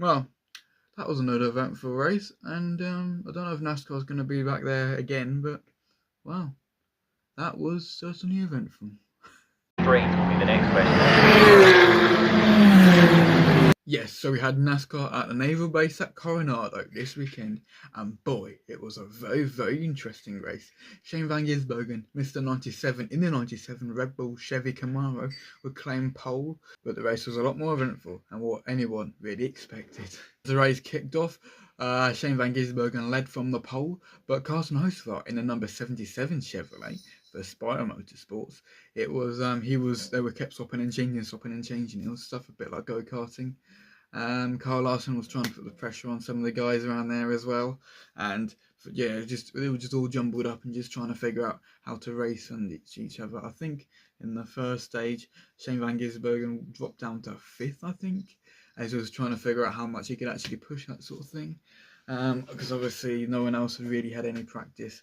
Well, that was another eventful race, and I don't know if NASCAR's going to be back there again, but wow, that was certainly eventful. Three will be the next question. Yes, so we had NASCAR at the Naval Base at Coronado this weekend, and boy, it was a very, very interesting race. Shane Van Gisbergen, Mr. 97 in the 97 Red Bull Chevy Camaro, would claim pole, but the race was a lot more eventful than what anyone really expected. As the race kicked off, Shane Van Gisbergen led from the pole, but Carson Hocevar in the number 77 Chevrolet for Spire Motorsports, they were kept swapping and changing. It was stuff a bit like go-karting. Carl Larson was trying to put the pressure on some of the guys around there as well, and yeah, they were just all jumbled up and just trying to figure out how to race and each other. I think in the first stage, Shane Van Gisbergen dropped down to fifth, I think, as he was trying to figure out how much he could actually push, that sort of thing, because obviously no one else had really had any practice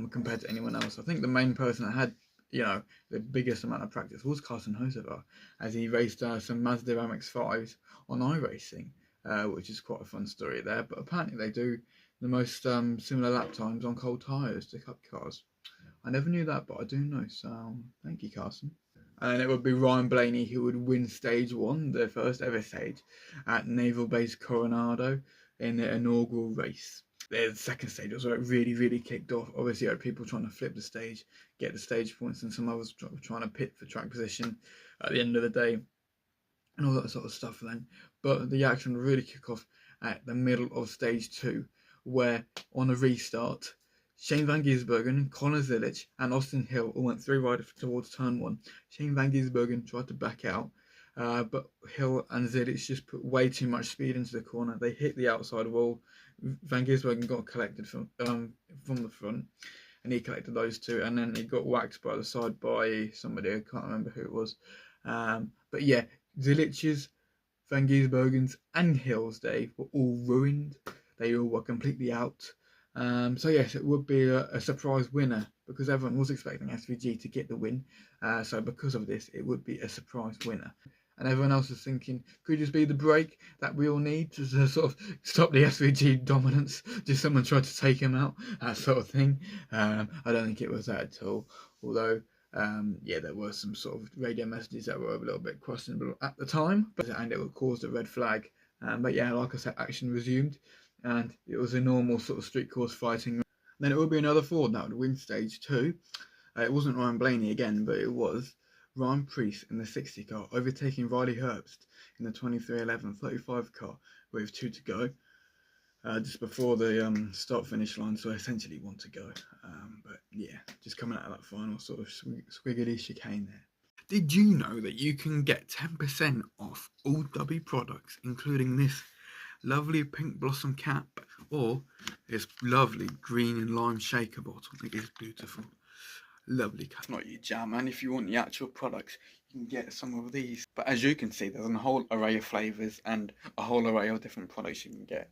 compared to anyone else. I think the main person that had the biggest amount of practice was Carson Hocevar, as he raced some Mazda MX-5s on iRacing, which is quite a fun story there. But apparently they do the most similar lap times on cold tyres to Cup cars. I never knew that, but I do know, so thank you, Carson. And it would be Ryan Blaney who would win stage one, the first ever stage, at Naval Base Coronado in the inaugural race. The second stage was where it really, really kicked off. Obviously, you had people trying to flip the stage, get the stage points, and some others trying to pit for track position at the end of the day, and all that sort of stuff then. But the action would really kick off at the middle of stage two, where on a restart, Shane Van Gisbergen, Connor Zilic, and Austin Hill all went through right towards turn one. Shane Van Gisbergen tried to back out, but Hill and Zilic just put way too much speed into the corner. They hit the outside wall. Van Gisbergen got collected from the front, and he collected those two, and then he got whacked by the side by somebody. I can't remember who it was, but yeah, Zilic's, Van Gisbergen's, and Hill's day were all ruined. They all were completely out. So yes, it would be a surprise winner because everyone was expecting SVG to get the win. So because of this, it would be a surprise winner. And everyone else is thinking, could this be the break that we all need to sort of stop the SVG dominance? Just someone tried to take him out, that sort of thing. I don't think it was that at all. Although, yeah, there were some sort of radio messages that were a little bit questionable at the time, and it caused a red flag. But yeah, like I said, action resumed, and it was a normal sort of street course fighting. Then it would be another Ford that would win stage two. It wasn't Ryan Blaney again, but it was Ryan Preece in the 60 car, overtaking Riley Herbst in the 2311 35 car with two to go, just before the start-finish line, so essentially one to go. But yeah, just coming out of that final sort of squiggly chicane there. Did you know that you can get 10% off all W products, including this lovely pink blossom cap or this lovely green and lime shaker bottle? It is beautiful. Lovely cut. Not your jam, and if you want the actual products, you can get some of these. But as you can see, there's a whole array of flavours and a whole array of different products you can get.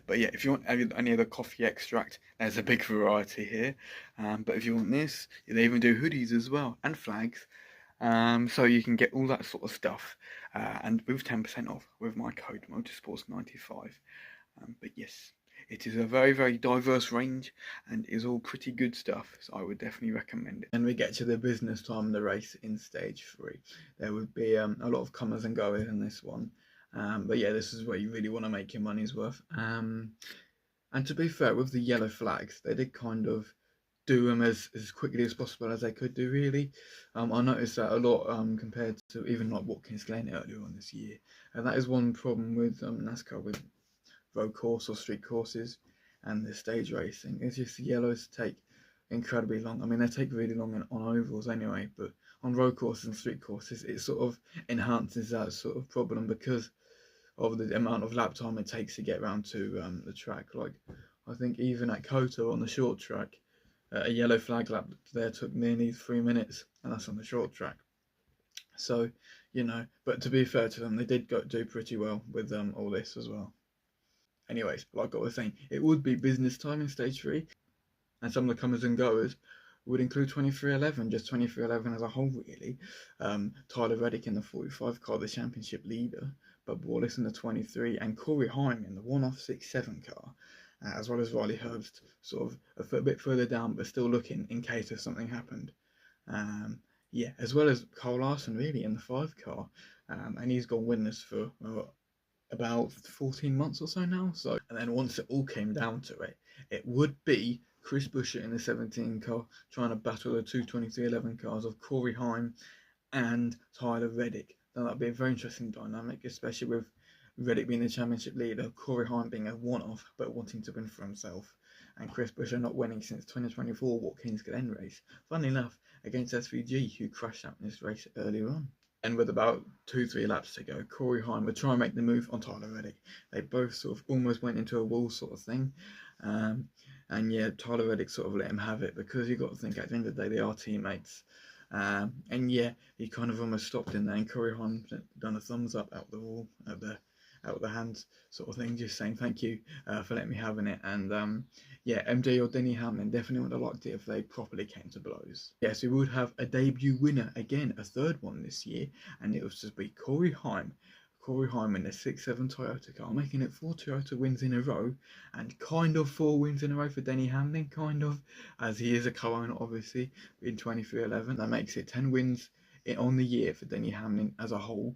But yeah, if you want any of the coffee extract, there's a big variety here. But if you want this, they even do hoodies as well and flags. So you can get all that sort of stuff, and with 10% off with my code Motorsports95. But yes, it is a very, very diverse range and is all pretty good stuff, so I would definitely recommend it. And we get to the business time of the race in stage 3. There would be a lot of comers and goers in this one, but yeah, this is where you really want to make your money's worth. And to be fair, with the yellow flags, they did kind of do them as quickly as possible as they could do, really. I noticed that a lot compared to even like Watkins Glen earlier on this year, and that is one problem with NASCAR with road course or street courses and the stage racing. It's just the yellows take incredibly long. I mean, they take really long on ovals anyway, but on road courses and street courses, it sort of enhances that sort of problem because of the amount of lap time it takes to get around to the track. Like, I think even at Koto on the short track, a yellow flag lap there took nearly 3 minutes, and that's on the short track. So, but to be fair to them, they did do pretty well with all this as well. Anyways, like I was saying, it would be business time in stage 3, and some of the comers and goers would include 2311, just 2311 as a whole, really. Tyler Reddick in the 45 car, the championship leader, Bubba Wallace in the 23, and Corey Heim in the 1-off-6-7 car, as well as Riley Herbst, sort of a bit further down, but still looking in case if something happened. Yeah, as well as Carl Larson really in the 5 car, and he's gone winless for about 14 months or so now. So, and then once it all came down to it, it would be Chris Buescher in the 17 car trying to battle the 22311 cars of Corey Heim and Tyler Reddick. Now that'd be a very interesting dynamic, especially with Reddick being the championship leader, Corey Heim being a one-off but wanting to win for himself, and Chris Buescher not winning since 2024 Watkins Glen race. Funnily enough, against SVG, who crashed out in this race earlier on. And with about 2-3 laps to go, Corey Heim would try and make the move on Tyler Reddick. They both sort of almost went into a wall sort of thing. And yeah, Tyler Reddick sort of let him have it, because you've got to think at the end of the day they are teammates. And yeah, he kind of almost stopped in there, and Corey Heim done a thumbs up out the wall, out the hands sort of thing, just saying thank you for letting me having it. And yeah, MJ or Denny Hamlin definitely would have liked it if they properly came to blows. Yes, we would have a debut winner again, a third one this year, and it was to be Corey Heim. Corey Heim in the 6-7 Toyota car, making it 4 Toyota wins in a row, and kind of 4 wins in a row for Denny Hamlin, kind of, as he is a co-owner obviously in 2311. That makes it 10 wins on the year for Denny Hamlin as a whole,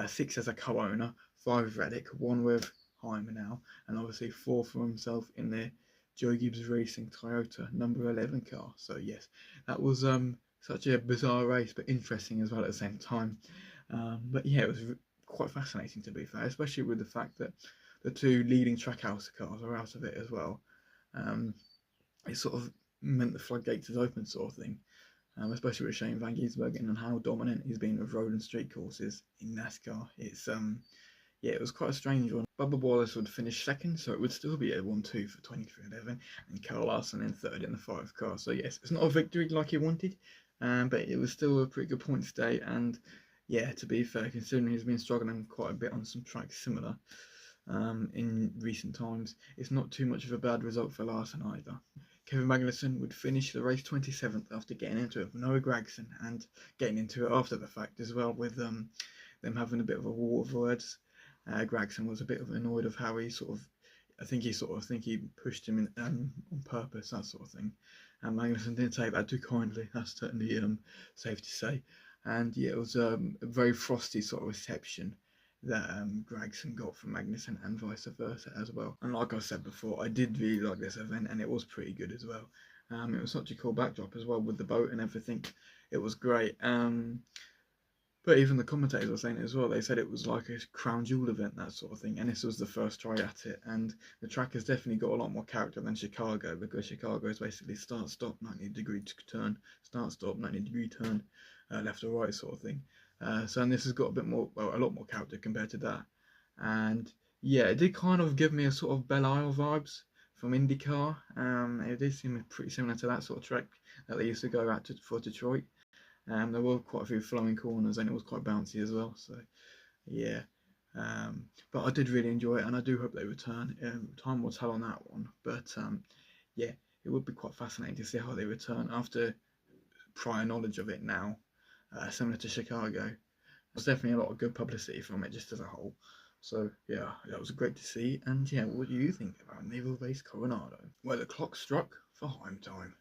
6 as a co-owner, 5 with Reddick, 1 with Heim now, and obviously 4 for himself in the Joe Gibbs Racing Toyota number 11 car. So yes, that was such a bizarre race, but interesting as well at the same time. But yeah, it was quite fascinating to be fair, especially with the fact that the 2 leading Trackhouse cars are out of it as well. It sort of meant the floodgates is open sort of thing, especially with Shane Van Gisbergen and how dominant he's been with road and street courses in NASCAR. It's yeah, it was quite a strange one. Bubba Wallace would finish second, so it would still be a 1-2 for 2311, and Carl Larson in third in the 5 car. So yes, it's not a victory like he wanted, but it was still a pretty good points day. And yeah, to be fair, considering he's been struggling quite a bit on some tracks similar in recent times, it's not too much of a bad result for Larson either. Kevin Magnussen would finish the race 27th after getting into it with Noah Gragson, and getting into it after the fact as well, with them having a bit of a war of words. Gragson was a bit annoyed of how he I think he pushed him in, on purpose, that sort of thing. And Magnussen didn't take that too kindly, that's certainly safe to say. And yeah, it was a very frosty sort of reception that Gragson got from Magnussen, and vice versa as well. And like I said before, I did really like this event, and it was pretty good as well. It was such a cool backdrop as well with the boat and everything. It was great. But even the commentators were saying it as well. They said it was like a crown jewel event, that sort of thing. And this was the first try at it. And the track has definitely got a lot more character than Chicago, because Chicago is basically start, stop, 90-degree turn, start, stop, 90-degree turn, left or right sort of thing. So and this has got a bit more, well, a lot more character compared to that. And yeah, it did kind of give me a sort of Belle Isle vibes from IndyCar. It did seem pretty similar to that sort of track that they used to go out to for Detroit. There were quite a few flowing corners, and it was quite bouncy as well. So yeah, but I did really enjoy it, and I do hope they return. Time will tell on that one, but yeah, it would be quite fascinating to see how they return after prior knowledge of it now, similar to Chicago. There's definitely a lot of good publicity from it just as a whole. So yeah, that was great to see. And yeah, what do you think about Naval Base Coronado? Well, the clock struck for Heim time.